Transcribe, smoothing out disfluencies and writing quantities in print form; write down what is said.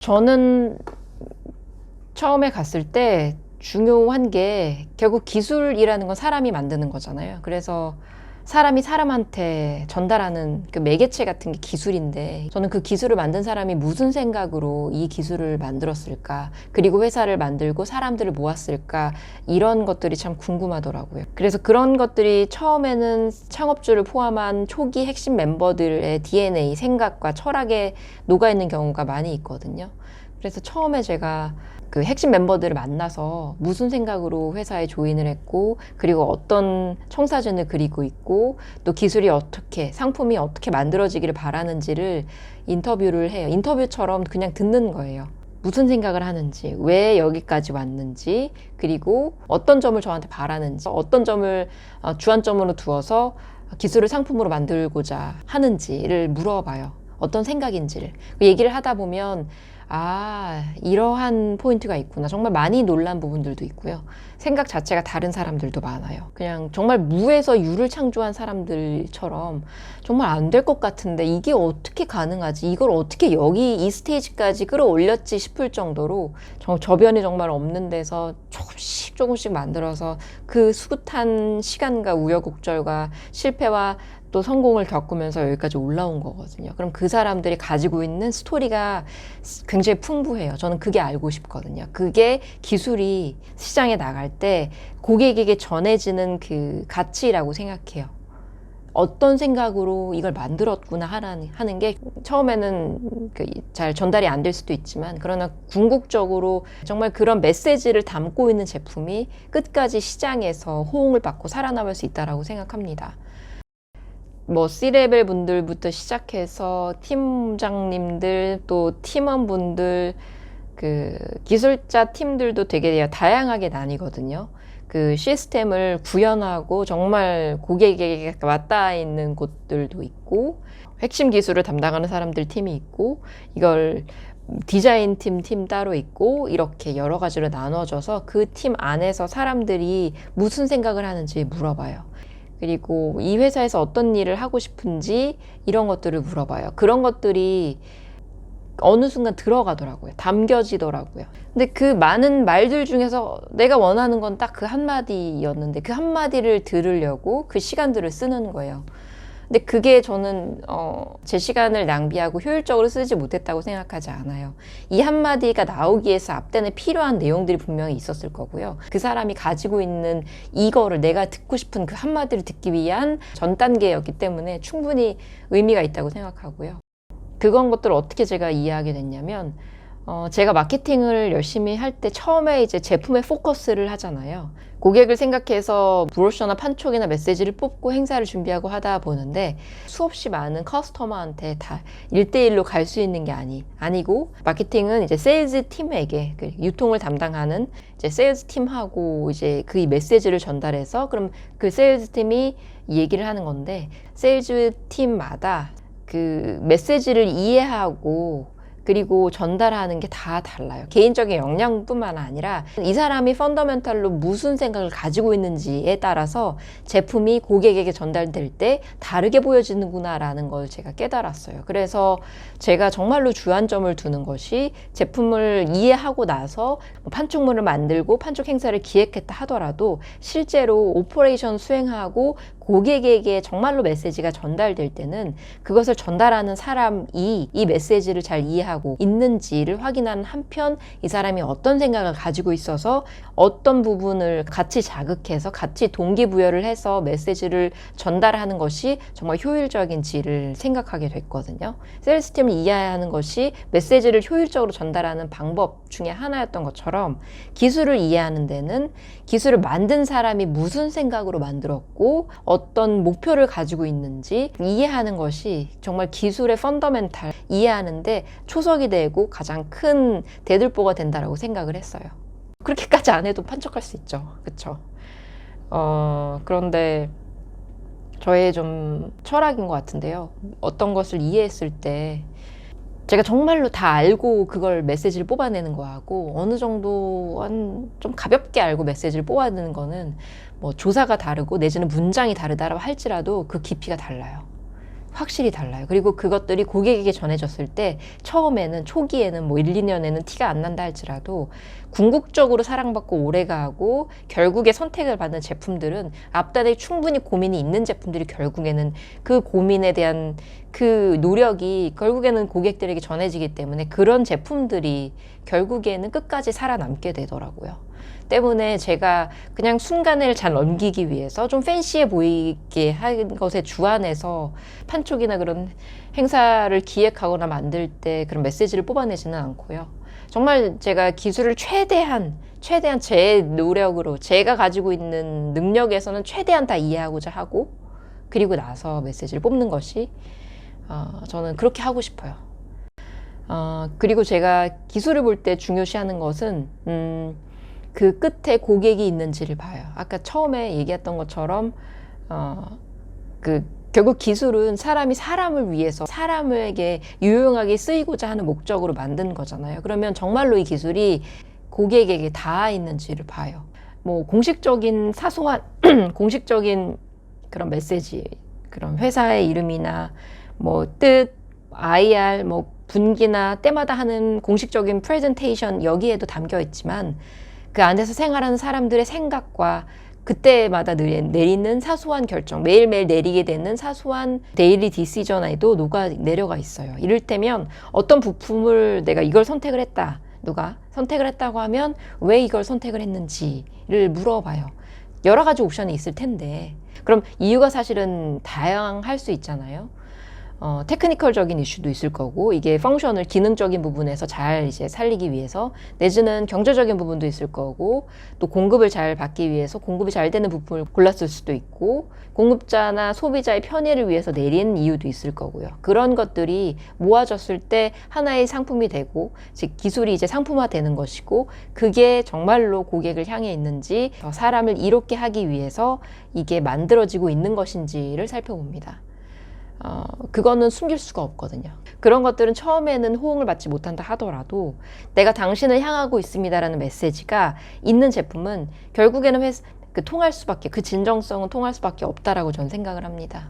저는 처음에 갔을 때 중요한 게 결국 기술이라는 건 사람이 만드는 거잖아요. 그래서 사람이 사람한테 전달하는 그 매개체 같은 게 기술인데, 저는 그 기술을 만든 사람이 무슨 생각으로 이 기술을 만들었을까, 그리고 회사를 만들고 사람들을 모았을까, 이런 것들이 참 궁금하더라고요. 그래서 그런 것들이 처음에는 창업주를 포함한 초기 핵심 멤버들의 DNA, 생각과 철학에 녹아있는 경우가 많이 있거든요. 그래서 처음에 제가 그 핵심 멤버들을 만나서 무슨 생각으로 회사에 조인을 했고, 그리고 어떤 청사진을 그리고 있고, 또 기술이 어떻게, 상품이 어떻게 만들어지기를 바라는지를 인터뷰를 해요. 인터뷰처럼 그냥 듣는 거예요. 무슨 생각을 하는지, 왜 여기까지 왔는지, 그리고 어떤 점을 저한테 바라는지, 어떤 점을 주안점으로 두어서 기술을 상품으로 만들고자 하는지를 물어봐요. 어떤 생각인지를. 얘기를 하다 보면 이러한 포인트가 있구나. 정말 많이 놀란 부분들도 있고요. 생각 자체가 다른 사람들도 많아요. 그냥 정말 무에서 유를 창조한 사람들처럼 정말 안 될 것 같은데 이게 어떻게 가능하지? 이걸 어떻게 여기 이 스테이지까지 끌어올렸지 싶을 정도로 저변이 정말 없는 데서 조금씩 만들어서 그 수긋한 시간과 우여곡절과 실패와 또 성공을 겪으면서 여기까지 올라온 거거든요. 그럼 그 사람들이 가지고 있는 스토리가 굉장히 풍부해요. 저는 그게 알고 싶거든요. 그게 기술이 시장에 나갈 때 고객에게 전해지는 그 가치라고 생각해요. 어떤 생각으로 이걸 만들었구나 하는 게 처음에는 잘 전달이 안 될 수도 있지만, 그러나 궁극적으로 정말 그런 메시지를 담고 있는 제품이 끝까지 시장에서 호응을 받고 살아남을 수 있다고 생각합니다. C레벨 분들부터 시작해서 팀장님들, 또 팀원분들, 그 기술자 팀들도 되게 다양하게 나뉘거든요. 그 시스템을 구현하고 정말 고객에게 맞닿아 있는 곳들도 있고, 핵심 기술을 담당하는 사람들 팀이 있고, 이걸 디자인 팀 따로 있고, 이렇게 여러 가지로 나눠져서 그 팀 안에서 사람들이 무슨 생각을 하는지 물어봐요. 그리고 이 회사에서 어떤 일을 하고 싶은지 이런 것들을 물어봐요. 그런 것들이 어느 순간 들어가더라고요. 담겨지더라고요. 근데 그 많은 말들 중에서 내가 원하는 건 딱 그 한마디였는데, 그 한마디를 들으려고 그 시간들을 쓰는 거예요. 근데 그게 저는 제 시간을 낭비하고 효율적으로 쓰지 못했다고 생각하지 않아요. 이 한마디가 나오기 위해서 앞단에 필요한 내용들이 분명히 있었을 거고요. 그 사람이 가지고 있는 이거를, 내가 듣고 싶은 그 한마디를 듣기 위한 전 단계였기 때문에 충분히 의미가 있다고 생각하고요. 그건 것들을 어떻게 제가 이해하게 됐냐면, 제가 마케팅을 열심히 할 때 처음에 이제 제품에 포커스를 하잖아요. 고객을 생각해서 브로셔나 판촉이나 메시지를 뽑고 행사를 준비하고 하다 보는데, 수없이 많은 커스터머한테 다 1대1로 갈 수 있는 게 아니고, 마케팅은 이제 세일즈 팀에게, 그 유통을 담당하는 이제 세일즈 팀하고 이제 그 메시지를 전달해서, 그럼 그 세일즈 팀이 얘기를 하는 건데, 세일즈 팀마다 그 메시지를 이해하고 그리고 전달하는 게 다 달라요. 개인적인 역량뿐만 아니라 이 사람이 펀더멘탈로 무슨 생각을 가지고 있는지에 따라서 제품이 고객에게 전달될 때 다르게 보여지는구나 라는 걸 제가 깨달았어요. 그래서 제가 정말로 주안점을 두는 것이, 제품을 이해하고 나서 판촉물을 만들고 판촉 행사를 기획했다 하더라도 실제로 오퍼레이션 수행하고 고객에게 정말로 메시지가 전달될 때는 그것을 전달하는 사람이 이 메시지를 잘 이해하고 있는지를 확인하는 한편, 이 사람이 어떤 생각을 가지고 있어서 어떤 부분을 같이 자극해서 같이 동기부여를 해서 메시지를 전달하는 것이 정말 효율적인지를 생각하게 됐거든요. 세일스팀을 이해하는 것이 메시지를 효율적으로 전달하는 방법 중에 하나였던 것처럼, 기술을 이해하는 데는 기술을 만든 사람이 무슨 생각으로 만들었고 어떤 목표를 가지고 있는지 이해하는 것이 정말 기술의 펀더멘탈 이해하는데 초석이 되고 가장 큰 대들보가 된다라고 생각을 했어요. 그렇게까지 안 해도 판촉할 수 있죠. 그쵸? 그런데 저의 좀 철학인 것 같은데요. 어떤 것을 이해했을 때 제가 정말로 다 알고 그걸 메시지를 뽑아내는 거하고, 어느 정도 좀 가볍게 알고 메시지를 뽑아내는 거는 조사가 다르고 내지는 문장이 다르다고 할지라도 그 깊이가 달라요. 확실히 달라요. 그리고 그것들이 고객에게 전해졌을 때 처음에는 초기에는 뭐 1, 2년에는 티가 안 난다 할지라도 궁극적으로 사랑받고 오래가고 결국에 선택을 받는 제품들은 앞단에 충분히 고민이 있는 제품들이 결국에는 그 고민에 대한 그 노력이 결국에는 고객들에게 전해지기 때문에 그런 제품들이 결국에는 끝까지 살아남게 되더라고요. 때문에 제가 그냥 순간을 잘 넘기기 위해서 좀 팬시해 보이게 한 것에 주안해서 판촉이나 그런 행사를 기획하거나 만들 때 그런 메시지를 뽑아내지는 않고요. 정말 제가 기술을 최대한 제 노력으로 제가 가지고 있는 능력에서는 최대한 다 이해하고자 하고 그리고 나서 메시지를 뽑는 것이 저는 그렇게 하고 싶어요. 그리고 제가 기술을 볼 때 중요시하는 것은 그 끝에 고객이 있는지를 봐요. 아까 처음에 얘기했던 것처럼 결국 기술은 사람이 사람을 위해서 사람에게 유용하게 쓰이고자 하는 목적으로 만든 거잖아요. 그러면 정말로 이 기술이 고객에게 닿아 있는지를 봐요. 뭐 공식적인 사소한 공식적인 그런 메시지, 그런 회사의 이름이나 뭐 뜻, IR, 뭐 분기나 때마다 하는 공식적인 프레젠테이션 여기에도 담겨 있지만 그 안에서 생활하는 사람들의 생각과 그때마다 내리는 사소한 결정, 매일매일 내리게 되는 사소한 데일리 디시전에도 녹아 내려가 있어요. 이를테면 어떤 부품을 내가 이걸 선택을 했다. 누가 선택을 했다고 하면 왜 이걸 선택을 했는지를 물어봐요. 여러 가지 옵션이 있을 텐데 그럼 이유가 사실은 다양할 수 있잖아요. 테크니컬적인 이슈도 있을 거고 이게 펑셔널 기능적인 부분에서 잘 이제 살리기 위해서 내지는 경제적인 부분도 있을 거고 또 공급을 잘 받기 위해서 공급이 잘 되는 부품을 골랐을 수도 있고 공급자나 소비자의 편의를 위해서 내린 이유도 있을 거고요. 그런 것들이 모아졌을 때 하나의 상품이 되고 즉 기술이 이제 상품화 되는 것이고 그게 정말로 고객을 향해 있는지 사람을 이롭게 하기 위해서 이게 만들어지고 있는 것인지를 살펴봅니다. 그거는 숨길 수가 없거든요. 그런 것들은 처음에는 호응을 받지 못한다 하더라도 내가 당신을 향하고 있습니다라는 메시지가 있는 제품은 결국에는 통할 수밖에, 그 진정성은 통할 수밖에 없다라고 저는 생각을 합니다.